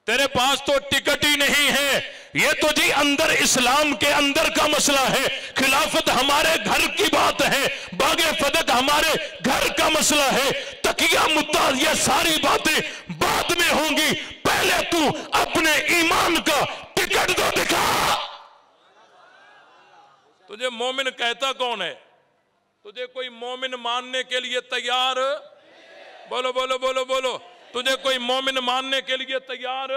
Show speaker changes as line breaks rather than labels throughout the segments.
तेरे पास तो टिकट ही नहीं है। ये तो जी अंदर इस्लाम के अंदर का मसला है। खिलाफत हमारे घर की बात है, बागे फदक हमारे घर का मसला है। तकिया मुद्दा ये सारी बातें बाद में होंगी, पहले तू अपने ईमान का टिकट तो दिखा। तुझे मोमिन कहता कौन है? तुझे कोई मोमिन मानने के लिए तैयार? बोलो बोलो बोलो बोलो। तुझे कोई मोमिन मानने के लिए तैयार?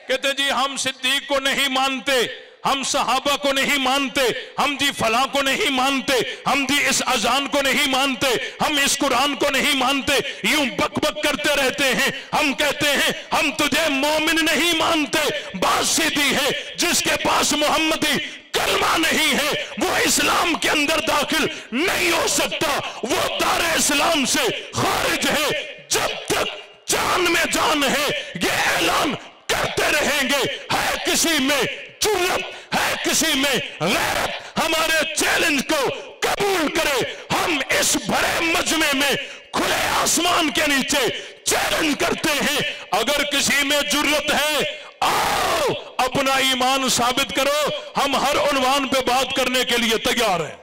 कहते जी हम सिद्दीक को नहीं मानते, हम सहाबा को नहीं मानते, हम जी फलां को नहीं मानते, हम जी इस अजान को नहीं मानते, हम इस कुरान को नहीं मानते, यूं बक बक करते रहते हैं। हम कहते हैं हम तुझे मोमिन नहीं मानते। बात सीधी है, जिसके पास मोहम्मदी कलमा नहीं है वो इस्लाम के अंदर दाखिल नहीं हो सकता, वो दारे इस्लाम से खारिज है। जब तक जान में जान है ये ऐलान करते रहेंगे। है किसी में जुर्रत, है किसी में गैरत, हमारे चैलेंज को कबूल करे। हम इस बड़े मजमे में खुले आसमान के नीचे चैलेंज करते हैं। अगर किसी में जुर्रत है, आओ अपना ईमान साबित करो। हम हर उन्वान पे बात करने के लिए तैयार हैं।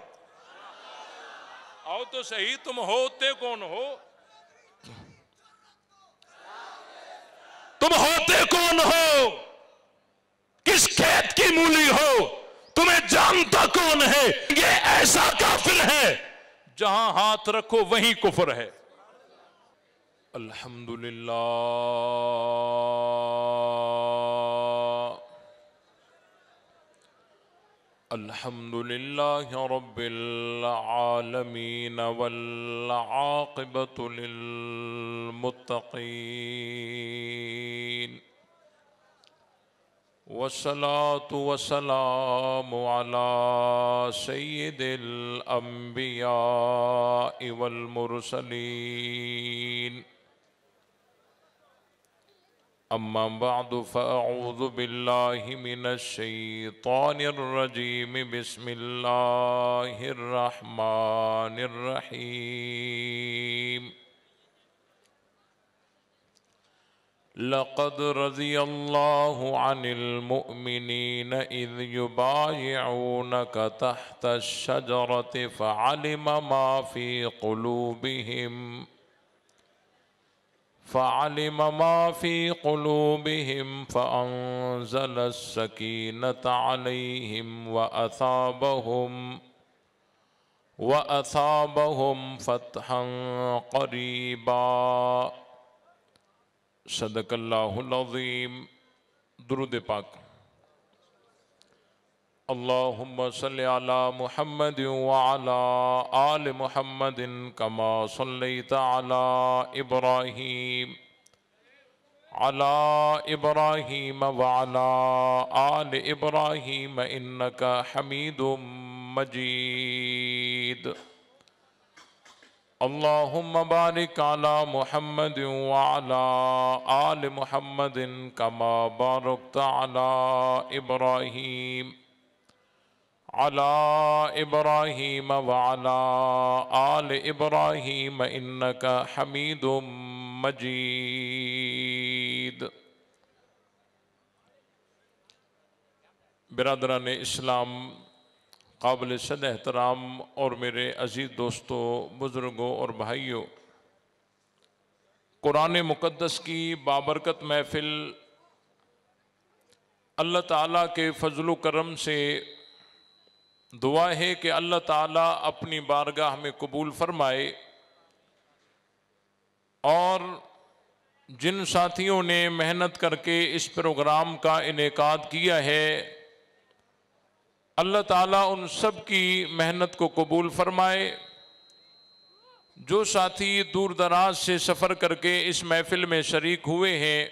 आओ तो सही, तुम होते कौन हो? तुम होते कौन हो? किस खेत की मूली हो? तुम्हें जानता कौन है? ये ऐसा काफिल है जहां हाथ रखो वहीं कुफर है। अल्हम्दुलिल्लाह, अल्हम्दुलिल्लाह रब्बिल आलमीन वल आक़िबतु लिल मुत्तक़ीन वस्सलातु वस्सलामु अला सय्यिदिल अंबियाइ वल मुरसलीन। अम्मा बअदु फ़अऊज़ु बिल्लाहि मिनश शैतानिर रजीम। बिस्मिल्लाहिर रहमानिर रहीम। लक़द रज़ियल्लाहु अनिल मुअमिनीन इज़ युबायिऊनका तहतश शजरति फ़अलिमा मा फ़ी क़ुलूबिहिम फ़अंज़लस सकीनता अलैहिम व असाबहुम फ़तहन क़रीबा। सदक़ल्लाहुल अज़ीम। दुरूद पाक। अल्लाहुम्मा सल्लि अला मुहम्मद व अला आलि मुहम्मदिन कमा सल्लैता अला इब्राहीम व अला आलि इब्राहीम इन्नका हमीदुम मजीद। अल्लाहुम्मा बारिक अला मुहम्मद व अला आलि मुहम्मदिन कमा बारकता अला इब्राहीम व अला आलि इब्राहीम इन्नका हमीदुम मजीद। बिरादरान इस्लाम, काबिल सद एहतराम और मेरे अजीज़ दोस्तों, बुज़ुर्गों और भाइयों, कुरान मुक़द्दस की बाबरकत महफ़िल अल्लाह ताला के फ़ज़्ल करम से दुआ है कि अल्लाह ताला अपनी बारगाह में कबूल फरमाए। और जिन साथियों ने मेहनत करके इस प्रोग्राम का इनेकाद किया है, अल्लाह ताला उन सब की मेहनत को कबूल फरमाए। जो साथी दूर दराज से सफ़र करके इस महफ़िल में शरीक हुए हैं,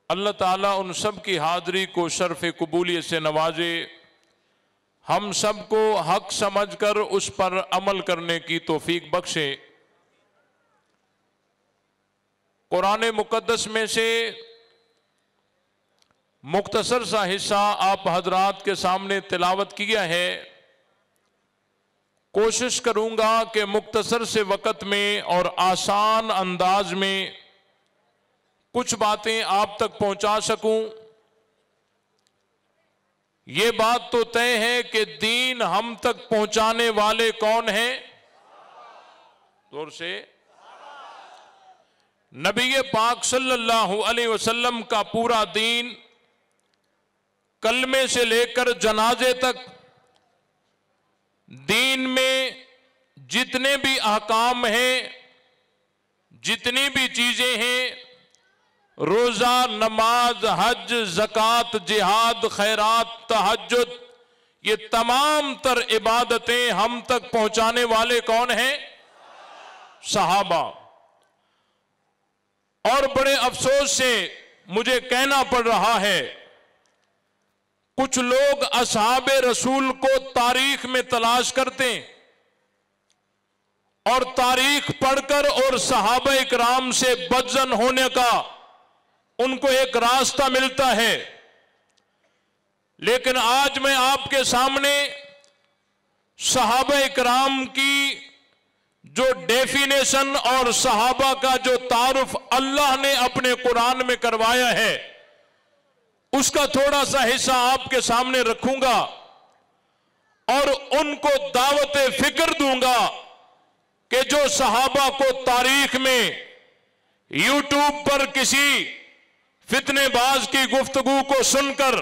अल्लाह ताला उन सब की हाज़री को शर्फ़ कबूलियत से नवाजे। हम सबको हक समझकर उस पर अमल करने की तौफीक बख्शे। कुरान मुक़द्दस में से मुख्तसर सा हिस्सा आप हजरात के सामने तिलावत किया है। कोशिश करूंगा कि मुख्तसर से वक़्त में और आसान अंदाज में कुछ बातें आप तक पहुंचा सकूं। ये बात तो तय है कि दीन हम तक पहुंचाने वाले कौन हैं? जोर से। नबी पाक सल्लल्लाहु अलैहि वसल्लम का पूरा दीन कलमे से लेकर जनाजे तक दीन में जितने भी अहकाम हैं, जितनी भी चीजें हैं, रोजा, नमाज, हज, ज़कात, जिहाद, खैरात, तहज्जुद, ये तमाम तर इबादतें हम तक पहुंचाने वाले कौन हैं? सहाबा। और बड़े अफसोस से मुझे कहना पड़ रहा है, कुछ लोग असहाबे रसूल को तारीख में तलाश करते हैं और तारीख पढ़कर और सहाबा इकराम से बदजन होने का उनको एक रास्ता मिलता है। लेकिन आज मैं आपके सामने सहाबा इकराम की जो डेफिनेशन और सहाबा का जो तारुफ अल्लाह ने अपने कुरान में करवाया है, उसका थोड़ा सा हिस्सा आपके सामने रखूंगा और उनको दावत फिक्र दूंगा कि जो सहाबा को तारीख में यूट्यूब पर किसी फितनेबाज की गुफ्तगू को सुनकर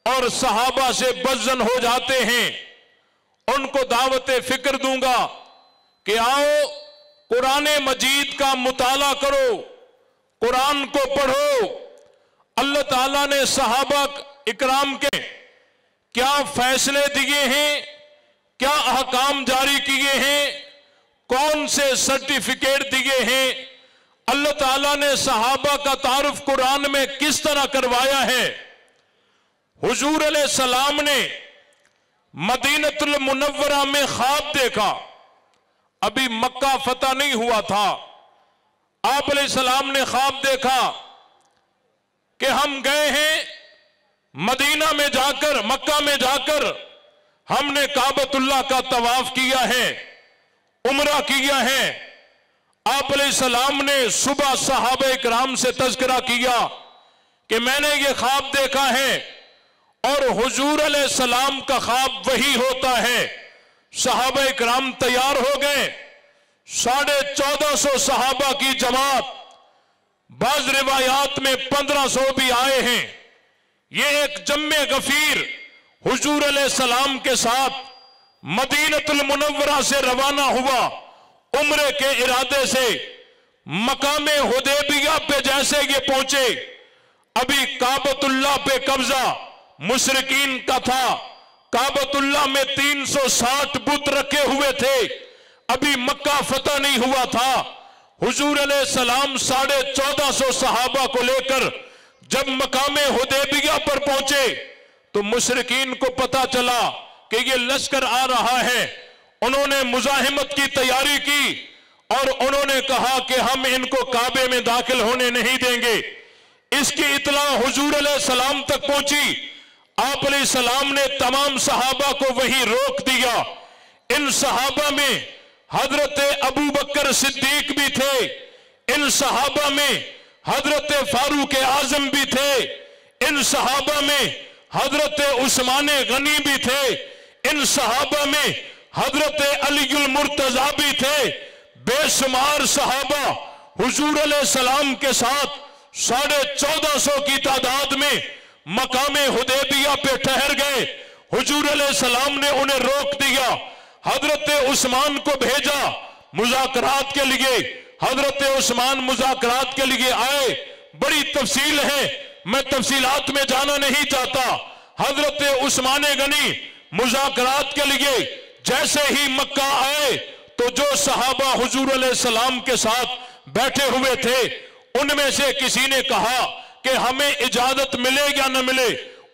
और सहाबा से बदजन हो जाते हैं, उनको दावत फिक्र दूंगा कि आओ कुरान मजीद का मुताला करो, कुरान को पढ़ो। अल्लाह ताला ने सहाबा इकराम के क्या फैसले दिए हैं, क्या अहकाम जारी किए हैं, कौन से सर्टिफिकेट दिए हैं, अल्लाह ताला ने सहाबा का तारुफ कुरान में किस तरह करवाया है। हुजूर अलैहिस्सलाम ने मदीनतुल मुनव्वरा में ख्वाब देखा, अभी मक्का फतह नहीं हुआ था। आप अलैहिस्सलाम ने ख्वाब देखा कि हम गए हैं मदीना में जाकर, मक्का में जाकर हमने काबतुल्लाह का तवाफ किया है, उम्रा किया है। आप अलैहिस्सलाम ने सुबह सहाबा इकराम से तज़किरा किया कि मैंने ये ख्वाब देखा है और हुजूर अलैहिस्सलाम का ख्वाब वही होता है। सहाबा इकराम तैयार हो गए, 1450 सहाबा की जमात, बाज रिवायात में 1500 भी आए हैं। ये एक जम्मे गफीर हुजूर अलैहिस्सलाम के साथ मदीनतुल मुनव्वरा से रवाना हुआ उम्रे के इरादे से। मकामे हुदैबिया पे जैसे ये पहुंचे, अभी काबतुल्लाह पे कब्जा मुशरिकीन का था। काबतुल्लाह में 360 बुत रखे हुए थे, अभी मक्का फतह नहीं हुआ था। हुजूर अलैहिस्सलाम 1450 सहाबा को लेकर जब मकामे हुदैबिया पर पहुंचे तो मुशरिकीन को पता चला कि ये लश्कर आ रहा है। उन्होंने मुजाहिमत की तैयारी की और उन्होंने कहा कि हम इनको काबे में दाखिल होने नहीं देंगे। इसकी इतला हुजूर अलैहिस्सलाम तक पहुंची। आप अलैहिस्सलाम ने तमाम सहाबा को वहीं रोक दिया। इन सहाबा में हजरत अबू बकर सिद्दीक भी थे, इन सहाबा में हजरत फारूक आजम भी थे, इन सहाबा में हजरत उस्मान गनी भी थे, इन सहाबा में हजरत अलीउल मुर्तजा भी थे। बेशुमार सहाबा हुजूर अलैहिस्सलाम के साथ 1450 की तादाद में मकामे हुदैबिया पे ठहर गए। हुजूर अलैहिस्सलाम ने उन्हें रोक दिया। हजरत उस्मान को भेजा मुज़ाकरात के लिए। हजरत उस्मान मुज़ाकरात के लिए आए। बड़ी तफसील है, मैं तफसीलात में जाना नहीं चाहता। हजरत उस्मान गनी मुज़ाकरात के लिए जैसे ही मक्का आए तो जो सहाबा हुजूर अलैहिस्सलाम के साथ बैठे हुए थे उनमें से किसी ने कहा कि हमें इजाजत मिले या न मिले,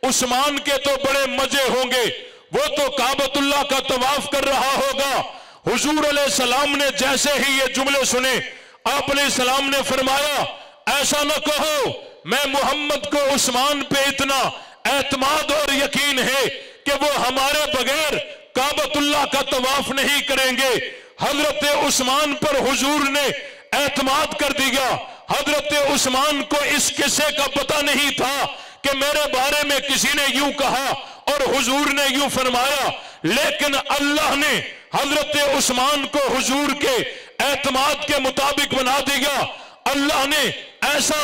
उस्मान के तो बड़े मजे होंगे, वो तो काबतुल्लाह का तवाफ कर रहा होगा। हुजूर अलैहिस्सलाम ने जैसे ही ये जुमले सुने, आप अलैहिस्सलाम ने फरमाया ऐसा न कहो, मैं मोहम्मद को उस्मान पे इतना एतमाद और यकीन है कि वो हमारे बगैर काबतुल्लाह का तवाफ नहीं करेंगे। हजरत उस्मान पर हुजूर ने एतमाद कर दिया। हजरत उस्मान को इस किस्से का पता नहीं था कि मेरे बारे में किसी ने यूं कहा और हुजूर ने यूं फरमाया, लेकिन अल्लाह ने हजरत उस्मान को हुजूर के एतमाद के मुताबिक बना दिया। अल्लाह ने ऐसा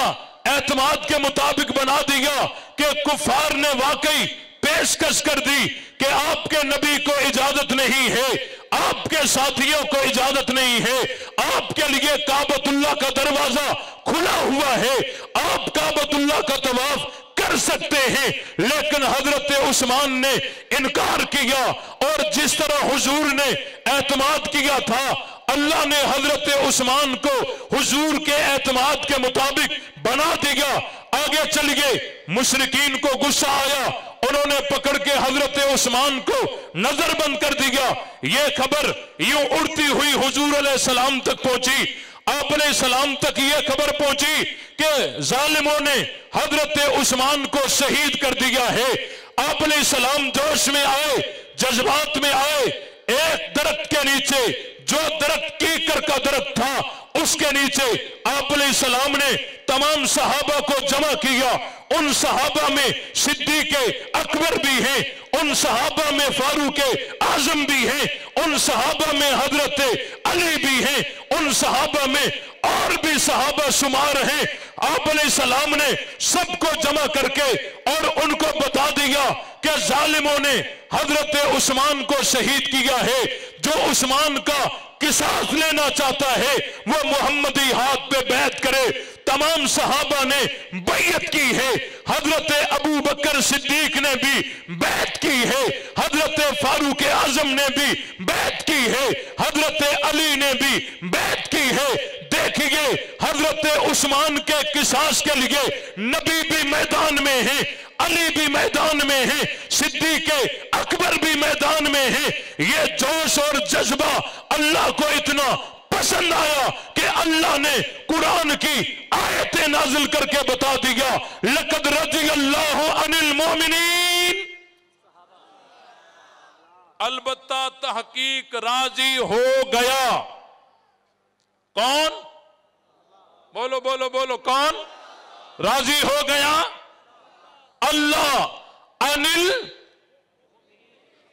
एतमाद के मुताबिक बना दिया कि कुफार ने वाकई पेशकश कर दी कि आपके नबी को इजाजत नहीं है, आपके साथियों को इजाजत नहीं है, आपके लिए काबतुल्लाह का दरवाजा खुला हुआ है, आप काबतुल्लाह का तवाफ कर सकते हैं। लेकिन हजरत उस्मान ने इनकार किया और जिस तरह हुजूर ने एतमाद किया था, अल्लाह ने हजरत उस्मान को हुजूर के एतमाद के मुताबिक बना दिया। आगे चल गए, मुशरिकीन को गुस्सा आया, उन्होंने पकड़ के हजरत उस्मान को नजरबंद कर दिया। यह खबर यूं उड़ती हुई हुजूर अलैहि सलाम तक पहुंची। आप अलैहि सलाम तक यह खबर पहुंची कि जालिमों ने हजरत उस्मान को शहीद कर दिया है। आप अलैहि सलाम जोश में आए, जज्बात में आए। एक दरख्त के नीचे, जो दरख्त कीकर का दरख्त था, उसके नीचे आप अलैहि सलाम ने तमाम सहाबा को जमा किया। उन सहाबा में सिद्दीक़ अकबर भी हैं, उन सहाबा में फारूक आजम भी हैं, उन सहाबा में हजरत अली भी हैं, उन सहाबा में और भी सहाबा शुमार हैं। आप अलैहिस्सलाम ने सबको जमा करके और उनको बता दिया कि जालिमों ने हजरत उस्मान को शहीद किया है। जो उस्मान का किसास लेना चाहता है वो मोहम्मदी हाथ पे बैत करे। तमाम सहाबा ने बैत की है। हजरत अबू बकर सिद्दीक ने भी बैत की है, हजरत फारूक आजम ने भी बैत की है, हजरत अली ने भी बैत की है। देखिए, हजरत उस्मान के किसास के लिए नबी भी मैदान में है, अली भी मैदान में है, सिद्दीक अकबर भी मैदान में है। ये जोश और जज्बा अल्लाह को इतना पसंद आया कि अल्लाह ने कुरान की आयतें नाजिल करके बता दिया, लक़द रज़ियल्लाहु अनिल मोमिनीन। अलबत्ता तहकीक राजी हो गया। कौन? बोलो बोलो बोलो, कौन राजी हो गया? अल्लाह।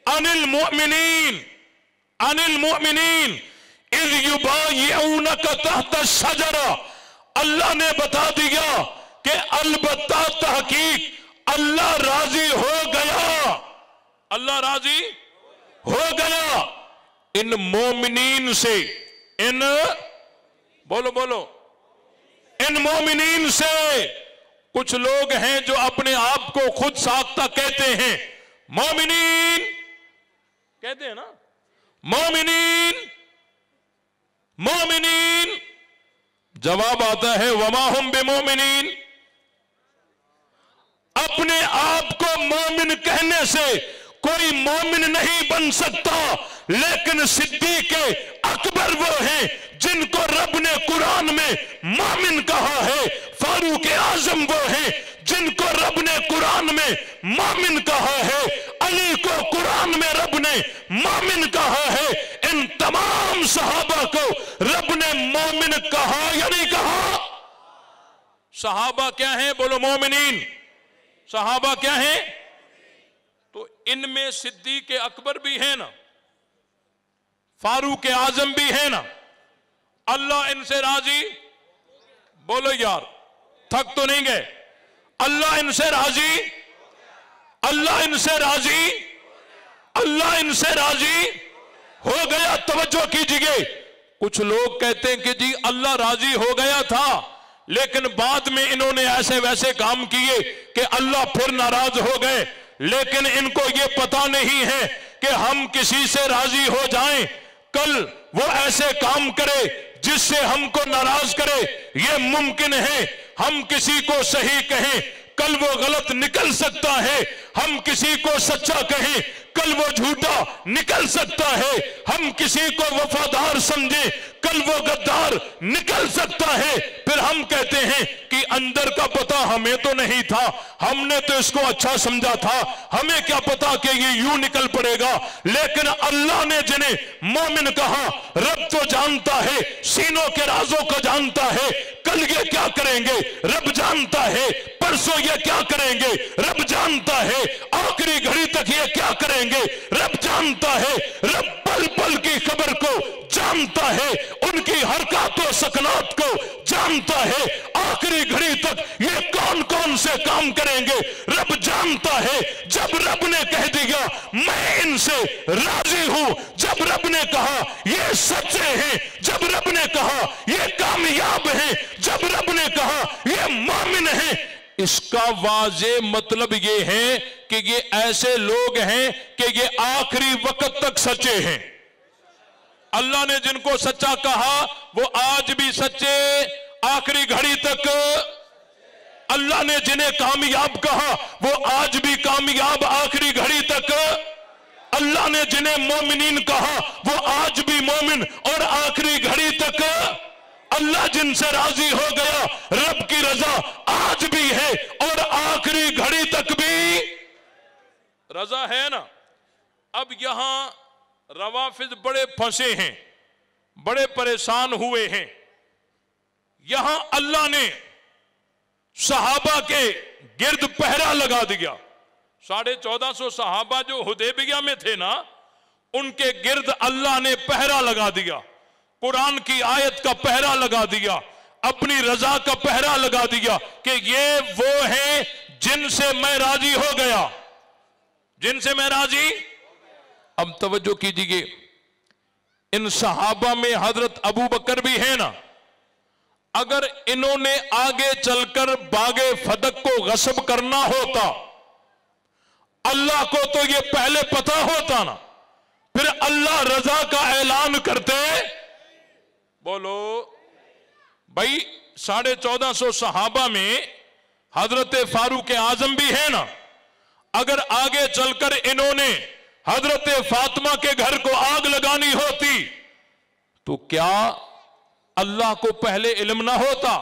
अनिल मोमिनीन, अनिल मोमिनीन इज़ युबायिऊनका तहत शजरा। अल्लाह ने बता दिया कि अलबत्ता तहकीक अल्लाह राजी हो गया, अल्लाह राजी हो गया इन मोमिनीन से। इन बोलो बोलो, इन मोमिनीन से। कुछ लोग हैं जो अपने आप को खुद साख्ता कहते हैं, मोमिनीन कहते हैं ना, मोमिनीन मोमिनीन। जवाब आता है वमा हुम बिमोमिनीन। अपने आप को मोमिन कहने से कोई मोमिन नहीं बन सकता, लेकिन सिद्दीक अकबर वो हैं जिनको रब ने कुरान में मोमिन कहा है, फारूक आजम वो हैं जिनको रब ने कुरान में मोमिन कहा है, अली को कुरान में रब ने मोमिन कहा है। इन तमाम सहाबा को रब ने मोमिन कहा या नहीं कहा? सहाबा क्या है? बोलो मोमिनीन। सहाबा क्या है? तो इनमें सिद्दीक अकबर भी है ना, फारूक आजम भी है ना। अल्लाह इनसे राजी। बोलो यार, थक तो नहीं गए? अल्लाह इनसे राजी, अल्लाह इनसे राजी, अल्लाह इनसे राजी हो गया। तवज्जो कीजिए, कुछ लोग कहते हैं कि जी अल्लाह राजी हो गया था, लेकिन बाद में इन्होंने ऐसे वैसे काम किए कि अल्लाह फिर नाराज हो गए। लेकिन इनको ये पता नहीं है कि हम किसी से राजी हो जाएं, कल वो ऐसे काम करे जिससे हमको नाराज करे। ये मुमकिन है। हम किसी को सही कहें, कल वो गलत निकल सकता है। हम किसी को सच्चा कहें, कल वो झूठा निकल सकता है। हम किसी को वफादार समझें, कल कल वो गद्दार निकल सकता है। फिर हम कहते हैं कि अंदर का पता हमें तो नहीं था, हमने तो इसको अच्छा समझा था, हमें क्या पता कि ये यूं निकल पड़ेगा। लेकिन अल्लाह ने जिन्हें मोमिन कहा, रब तो जानता है, सीनों के राजों को जानता है। कल ये क्या करेंगे रब जानता है, परसों ये क्या करेंगे रब जानता है, आखिरी घड़ी तक ये क्या करेंगे रब जानता है। रब पल पल की खबर को जानता है, उनकी हरकतों सकनात को जानता है, आखिरी घड़ी तक ये कौन कौन से काम करेंगे रब जानता है। जब रब ने कह दिया मैं इनसे राजी हूं, जब रब ने कहा ये सच्चे हैं, जब रब ने कहा ये कामयाब हैं, जब रब ने कहा ये मोमिन हैं, इसका वाजे मतलब ये है कि ये ऐसे लोग हैं कि ये आखिरी वक्त तक सच्चे हैं। अल्लाह ने जिनको सच्चा कहा वो आज भी सच्चे, आखिरी घड़ी तक। अल्लाह ने जिन्हें कामयाब कहा वो आज भी कामयाब, आखिरी घड़ी तक। अल्लाह ने जिन्हें मोमिनीन कहा वो आज भी मोमिन और आखिरी घड़ी तक। अल्लाह जिनसे राजी हो गया, रब की रजा आज भी है और आखिरी घड़ी तक भी रजा है ना। अब यहां रवाफिज बड़े फंसे हैं, बड़े परेशान हुए हैं। यहां अल्लाह ने सहाबा के गिर्द पहरा लगा दिया। 1450 सहाबा जो हुदैबिया में थे ना, उनके गिर्द अल्लाह ने पहरा लगा दिया, कुरान की आयत का पहरा लगा दिया, अपनी रजा का पहरा लगा दिया कि ये वो हैं जिनसे मैं राजी हो गया, जिनसे मैं राजी। अब तवज्जो कीजिए, इन सहाबा में हजरत अबू बकर भी है ना। अगर इन्होंने आगे चलकर बागे फदक को गस्ब करना होता, अल्लाह को तो ये पहले पता होता ना, फिर अल्लाह रजा का ऐलान करते। बोलो भाई, 1450 सहाबा में हजरत फारूक आजम भी है ना। अगर आगे चलकर इन्होंने हजरत फातिमा के घर को आग लगानी होती तो क्या अल्लाह को पहले इल्म ना होता?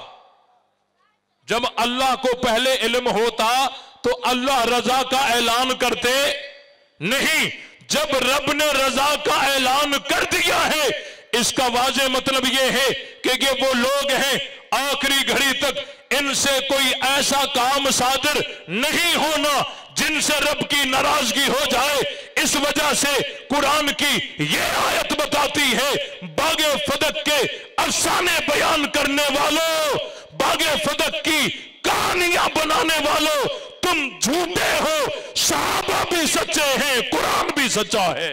जब अल्लाह को पहले इल्म होता तो अल्लाह रजा का ऐलान करते नहीं। जब रब ने रजा का ऐलान कर दिया है, इसका वाजे मतलब यह है कि ये वो लोग हैं आखिरी घड़ी तक इनसे कोई ऐसा काम सादर नहीं होना जिनसे रब की नाराजगी हो जाए। इस वजह से कुरान की यह आयत बताती है, बागे फदक के अफसाने बयान करने वालों, बागे फदक की कहानियां बनाने वालों, तुम झूठे हो। सहाबा भी सच्चे हैं, कुरान भी सच्चा है,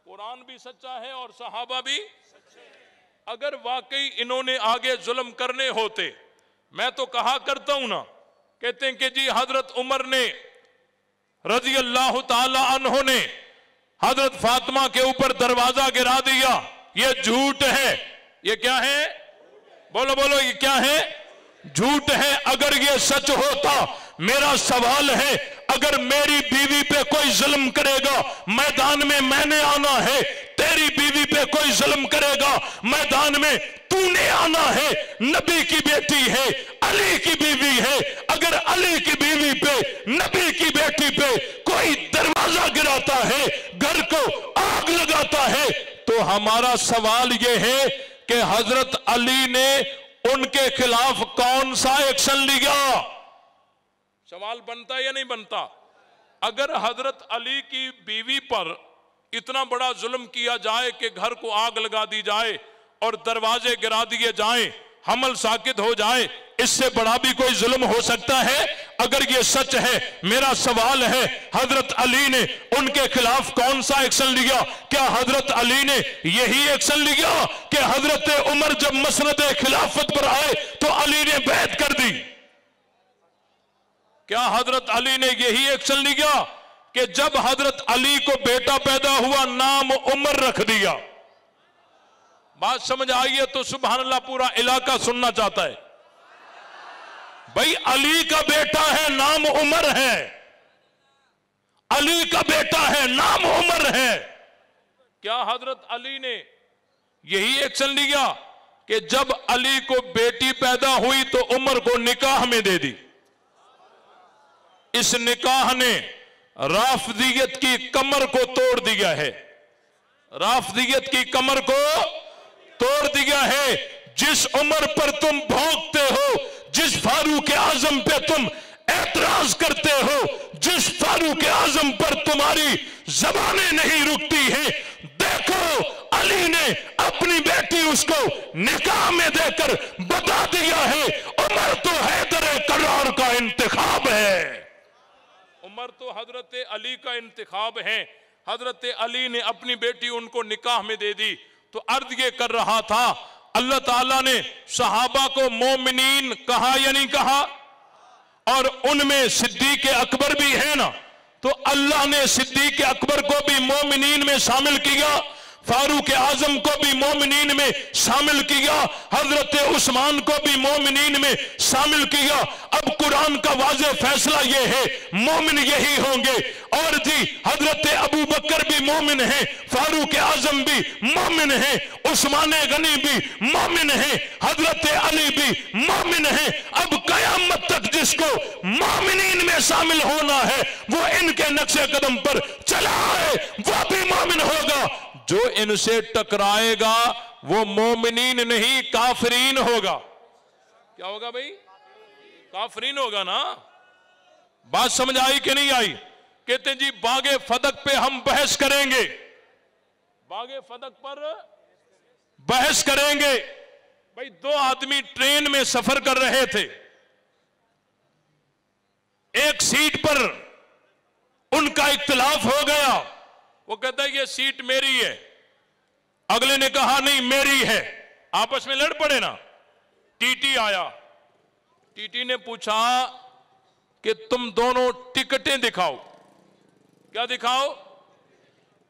कुरान भी सच्चा है और सहाबा भी। अगर वाकई इन्होंने आगे जुल्म करने होते, मैं तो कहा करता हूं ना, कहते हैं कि जी हजरत उमर ने रजी अल्लाह ताला अन्हो ने हजरत फातिमा के ऊपर दरवाजा गिरा दिया, ये झूठ है। ये क्या है? बोलो बोलो, ये क्या है? झूठ है। अगर ये सच होता, मेरा सवाल है, अगर मेरी बीवी पे कोई जुल्म करेगा, मैदान में मैंने आना है। तेरी बीवी पे कोई जुल्म करेगा, मैदान में तूने आना है। नबी की बेटी है, अली की बीवी है, अगर अली की बीवी पे, नबी की बेटी पे कोई दरवाजा गिराता है, घर को आग लगाता है, तो हमारा सवाल यह है कि हजरत अली ने उनके खिलाफ कौन सा एक्शन लिया? सवाल बनता या नहीं बनता? अगर हजरत अली की बीवी पर इतना बड़ा जुल्म किया जाए कि घर को आग लगा दी जाए और दरवाजे गिरा दिए जाएं, हमल साकित हो जाए, इससे बड़ा भी कोई जुल्म हो सकता है? अगर ये सच है, मेरा सवाल है, हजरत अली ने उनके खिलाफ कौन सा एक्शन लिया? क्या हजरत अली ने यही एक्शन लिया कि हजरत उमर जब मसनद खिलाफत पर आए तो अली ने बैत कर दी? क्या हजरत अली ने यही एक्शन लिया कि जब हजरत अली को बेटा पैदा हुआ नाम उमर रख दिया? बात समझ आई है तो सुभान अल्लाह पूरा इलाका सुनना चाहता है। भाई अली का बेटा है, नाम उमर है, अली का बेटा है, नाम उमर है। क्या हजरत अली ने यही एक्शन लिया कि जब अली को बेटी पैदा हुई तो उमर को निकाह में दे दी। इस निकाह ने राफदियत की कमर को तोड़ दिया है, राफदियत की कमर को तोड़ दिया है। जिस उमर पर तुम भौंकते हो, जिस फारूक आजम पे तुम एतराज करते हो, जिस फारूक आजम पर तुम्हारी जबानें नहीं रुकती हैं, देखो अली ने अपनी बेटी उसको निकाह में देकर बता दिया है उमर तो हैदर करार का इंतखाब है। उमर तो हजरत अली का इंतखाब है। हजरत अली ने अपनी बेटी उनको निकाह में दे दी। तो अर्ज ये कर रहा था, अल्लाह ताला ने सहाबा को मोमिनीन कहा या नहीं कहा, और उनमें सिद्दीक अकबर भी है ना, तो अल्लाह ने सिद्दीक अकबर को भी मोमिनीन में शामिल किया, फारूक आजम को भी मोमिनीन में शामिल किया, हजरत उस्मान को भी मोमिनीन में शामिल किया। अब कुरान का वाज़ेह फैसला यह है, मोमिन यही होंगे। और जी हजरत अबू बकर भी मोमिन है, फारूक आजम भी मोमिन है, उस्मान गनी भी मोमिन है, हजरत अली भी मोमिन है। अब कयामत तक जिसको मोमिनीन में शामिल होना है वो इनके नक्शे कदम पर चला है, वो भी मोमिन होगा। जो इनसे टकराएगा वो मोमिनीन नहीं काफरीन होगा। क्या होगा भाई? काफरीन होगा ना। बात समझ आई कि नहीं आई? कहते जी बागे फदक पे हम बहस करेंगे, बागे फदक पर बहस करेंगे। भाई दो आदमी ट्रेन में सफर कर रहे थे, एक सीट पर उनका इख्तिलाफ हो गया। वो कहता है ये सीट मेरी है, अगले ने कहा नहीं मेरी है, आपस में लड़ पड़े ना। टीटी आया, टीटी ने पूछा कि तुम दोनों टिकटें दिखाओ। क्या दिखाओ?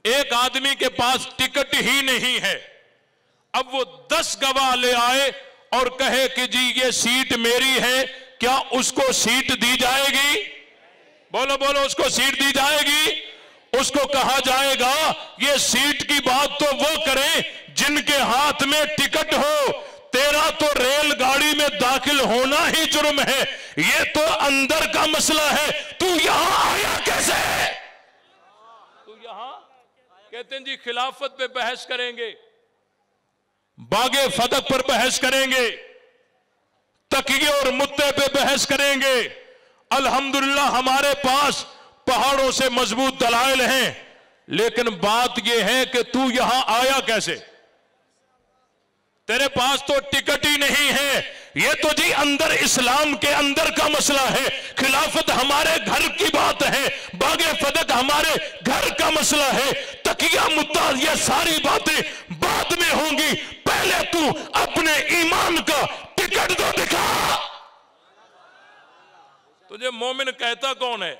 एक आदमी के पास टिकट ही नहीं है। अब वो 10 गवाह ले आए और कहे कि जी ये सीट मेरी है, क्या उसको सीट दी जाएगी? बोलो बोलो, उसको सीट दी जाएगी? उसको कहा जाएगा ये सीट की बात तो वो करें जिनके हाथ में टिकट हो, तेरा तो रेलगाड़ी में दाखिल होना ही जुर्म है, ये तो अंदर का मसला है, तू यहां आया कैसे? तू यहां? कहते हैं जी खिलाफत पे बहस करेंगे, बागे फदक पर बहस करेंगे, तकिए और मुद्दे पे बहस करेंगे। अल्हम्दुलिल्लाह हमारे पास पहाड़ों से मजबूत दलाइल हैं, लेकिन बात यह है कि तू यहां आया कैसे? तेरे पास तो टिकट ही नहीं है। ये तो जी अंदर इस्लाम के अंदर का मसला है। खिलाफत हमारे घर की बात है, बागे फदक हमारे घर का मसला है, तकिया मुद्दा ये सारी बातें बाद में होंगी। पहले तू अपने ईमान का टिकट तो दिखा। तुझे मोमिन कहता कौन है?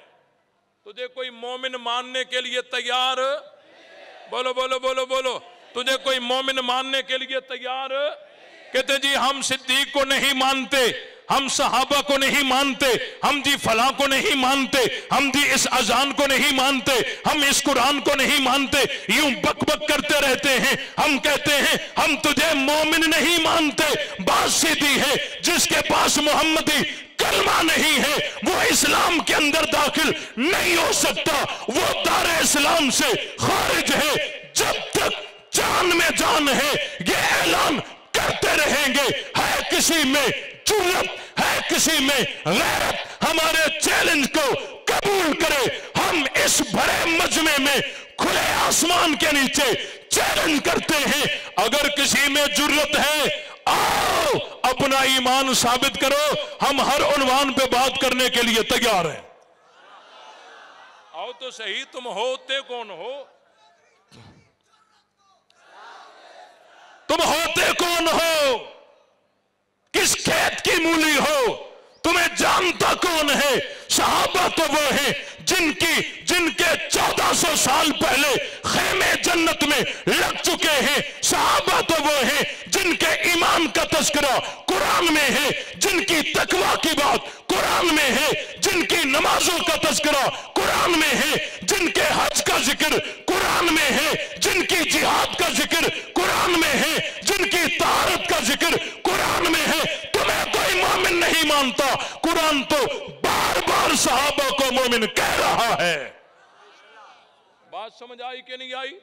तुझे कोई मोमिन मानने के लिए तैयार? बोलो बोलो बोलो बोलो, तुझे कोई मोमिन मानने के लिए तैयार? कहते जी हम सिद्दीक को नहीं मानते, हम सहाबा को नहीं मानते, हम जी फलां को नहीं मानते, हम जी इस अजान को नहीं मानते, हम इस कुरान को नहीं मानते, यूं बक बक करते रहते हैं। हम कहते हैं हम तुझे मोमिन नहीं मानते। बात सीधी है, जिसके पास मोहम्मदी कलमा नहीं है वो इस्लाम के अंदर दाखिल नहीं हो सकता, वो दारे इस्लाम से खारिज है। जब तक जान में जान है ये ऐलान करते रहेंगे। है किसी में जुर्रत, है किसी में गैरत, हमारे चैलेंज को कबूल करे। हम इस बड़े मजमे में खुले आसमान के नीचे चैलेंज करते हैं। अगर किसी में जुर्रत है आओ अपना ईमान साबित करो, हम हर उन्वान पे बात करने के लिए तैयार हैं। आओ तो सही, तुम होते कौन हो? तुम होते कौन हो? किस खेत की मूली हो? तुम्हें जानता कौन है? सहाबा तो वो है जिनके 1400 साल पहले खेमे जन्नत में लग चुके हैं। सहाबा तो वो है जिनके ईमान का तस्करा कुरान में है, जिनकी तकवा की बात कुरान में है, जिनकी नमाजों का तस्करा कुरान में है, जिनके हज का जिक्र कुरान में है, जिनकी जिहाद का जिक्र कुरान में है, मानता। कुरान तो बार बार सहाबा को मोमिन कह रहा है। बात समझ आई कि नहीं आई?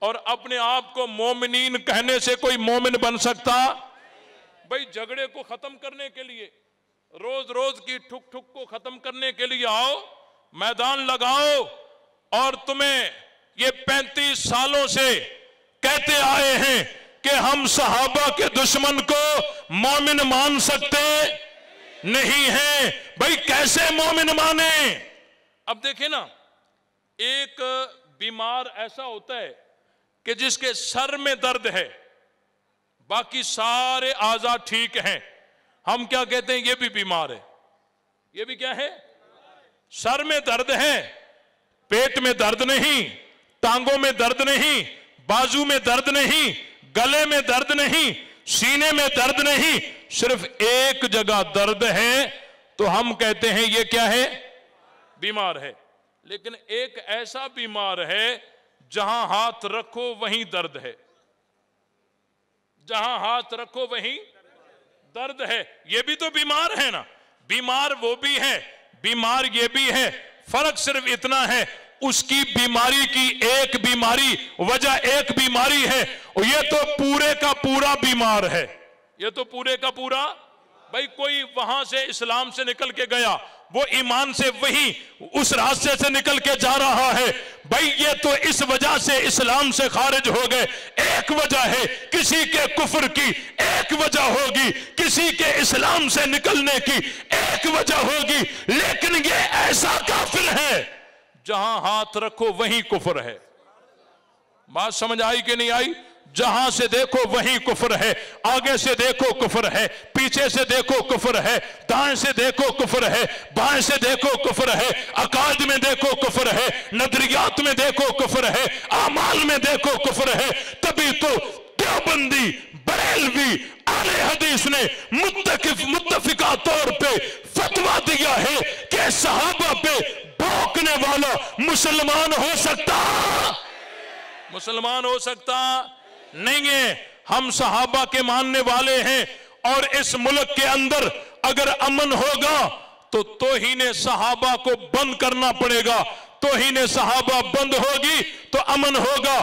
और अपने आप को मोमिनीन कहने से कोई मोमिन बन सकता? भाई झगड़े को खत्म करने के लिए, रोज रोज की ठुक ठुक को खत्म करने के लिए आओ, मैदान लगाओ। और तुम्हें ये 35 सालों से कहते आए हैं कि हम सहाबा के दुश्मन को मोमिन मान सकते नहीं हैं। भाई कैसे मोमिन माने? अब देखे ना, एक बीमार ऐसा होता है कि जिसके सर में दर्द है, बाकी सारे आज़ा ठीक हैं, हम क्या कहते हैं? ये भी बीमार है। ये भी क्या है? सर में दर्द है, पेट में दर्द नहीं, टांगों में दर्द नहीं, बाजू में दर्द नहीं, गले में दर्द नहीं, सीने में दर्द नहीं, सिर्फ एक जगह दर्द है, तो हम कहते हैं ये क्या है? बीमार है। लेकिन एक ऐसा बीमार है जहां हाथ रखो वहीं दर्द है, जहां हाथ रखो वहीं दर्द है। ये भी तो बीमार है ना। बीमार वो भी है, बीमार ये भी है। फर्क सिर्फ इतना है, उसकी बीमारी की एक बीमारी वजह एक बीमारी है, और ये तो पूरे का पूरा बीमार है। ये तो पूरे का पूरा। भाई कोई वहां से इस्लाम से निकल के गया, वो ईमान से वही उस रास्ते से निकल के जा रहा है। भाई ये तो इस वजह से इस्लाम से खारिज हो गए। एक वजह है, किसी के कुफ्र की एक वजह होगी, किसी के इस्लाम से निकलने की एक वजह होगी, लेकिन ये ऐसा काफिर है जहां हाथ रखो वहीं कुफ्र है। बात समझ आई कि नहीं आई? जहां से देखो वहीं कुफ्र है, आगे से देखो कुफ्र है, पीछे से देखो कुफ्र है, दाएं से देखो कुफ्र है, बाएं से देखो कुफ्र है, अकाद में देखो कुफ्र है, नजरियात में देखो कुफ्र है, आमाल में देखो कुफ्र है। तभी तो देवबंदी, बरेलवी, आले हदीस ने मुत्तफिका तौर पे फतवा दिया है कि सहाबा पे भौंकने वाला मुसलमान हो सकता? मुसलमान हो सकता नहीं है। हम सहाबा के मानने वाले हैं, और इस मुल्क के अंदर अगर अमन होगा तो तौहीन सहाबा को बंद करना पड़ेगा। तौहीन सहाबा बंद होगी तो अमन होगा।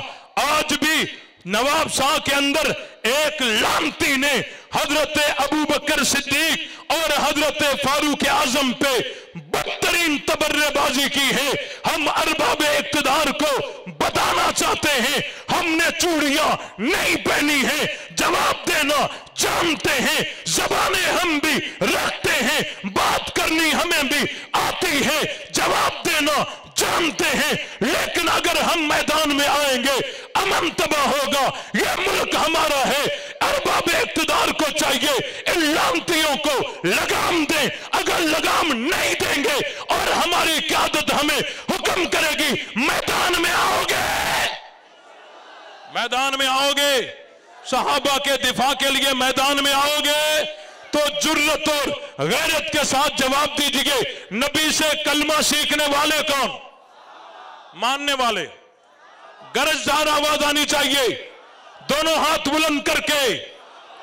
आज भी नवाब शाह के अंदर एक लानती ने हजरत अबू बकर सिद्दीक और हजरत फारूक आजम पे बदतरीन तबर्रेबाजी की है। हम अरबाब इक्तदार को बताना चाहते हैं, हमने चूड़ियां नहीं पहनी है, जवाब देना जानते हैं, जबानें हम भी रखते हैं, बात करनी हमें भी आती है, जवाब देना जानते हैं। लेकिन अगर हम मैदान में आएंगे अमन तबाह होगा। यह मुल्क हमारा है, अरबाब इक्तदार को चाहिए इन लानतियों को लगाम दें। अगर लगाम नहीं देंगे और हमारी क़यादत हमें हुक्म करेगी, मैदान में आओगे, मैदान में आओगे, सहाबा के दिफा के लिए मैदान में आओगे, तो जुर्रत और गैरत के साथ जवाब दीजिए, नबी से कलमा सीखने वाले कौन? मानने वाले। गरजदार आवाज आनी चाहिए, दोनों हाथ बुलंद करके।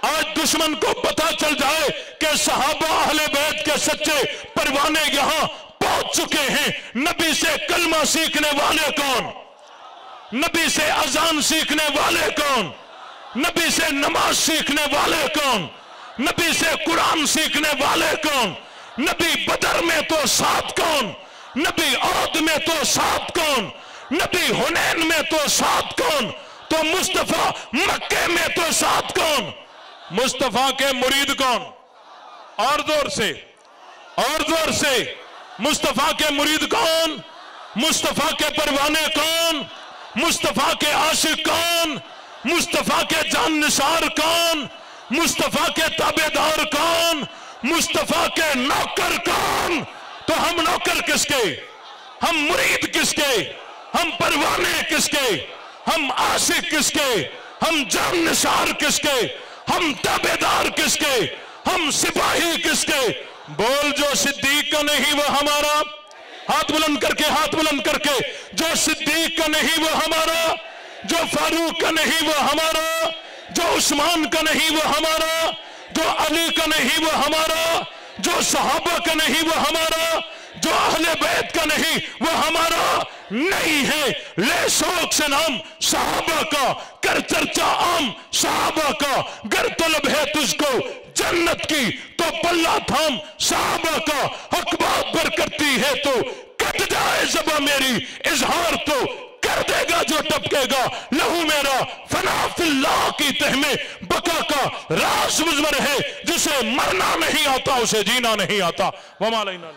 आज दुश्मन को पता चल जाए कि सहाबा अहले बैत के सच्चे परवाने यहां पहुंच चुके हैं। नबी से कलमा सीखने वाले कौन? नबी से अजान सीखने वाले कौन? नबी से नमाज सीखने वाले कौन? नबी से कुरान सीखने वाले कौन? नबी बदर में तो साथ कौन? नबी औद में तो साथ कौन? नबी हुनैन में तो साथ कौन? तो मुस्तफा मक्के में तो साथ कौन? मुस्तफा के मुरीद कौन? और जोर से, और जोर से, मुस्तफा के मुरीद कौन? मुस्तफा के परवाने कौन? मुस्तफा के आशिक कौन? मुस्तफा के जाननिसार कौन? मुस्तफा के ताबेदार कौन? मुस्तफा के नौकर कौन? तो हम नौकर किसके? हम मुरीद किसके? हम परवाने किसके? हम आशिक किसके? हम जाननिसार किसके? हम ताबेदार किसके? हम सिपाही किसके? बोल जो सिद्दीक का नहीं वो हमारा। हाथ बुलंद करके, हाथ बुलंद करके। जो सिद्दीक का नहीं वो हमारा, जो फारूक का नहीं वो हमारा, जो उस्मान का नहीं वो हमारा, जो अली का नहीं वो हमारा, जो सहाबा का नहीं वो हमारा, जो अहले बैत का नहीं वो हमारा नहीं है। ले शौक से नाम सहाबा का, कर चर्चा आम सहाबा का। गर तलब है तुझको जन्नत की तो पल्ला थाम सहाबा का। हक बात पर करती है तो कट जाए ज़बां मेरी, इजहार तो कर देगा जो टपकेगा। लहू मेरा फना फिल्लाह की तह में बका का राज मुजमर है, जिसे मरना नहीं आता उसे जीना नहीं आता। वमा अलैना।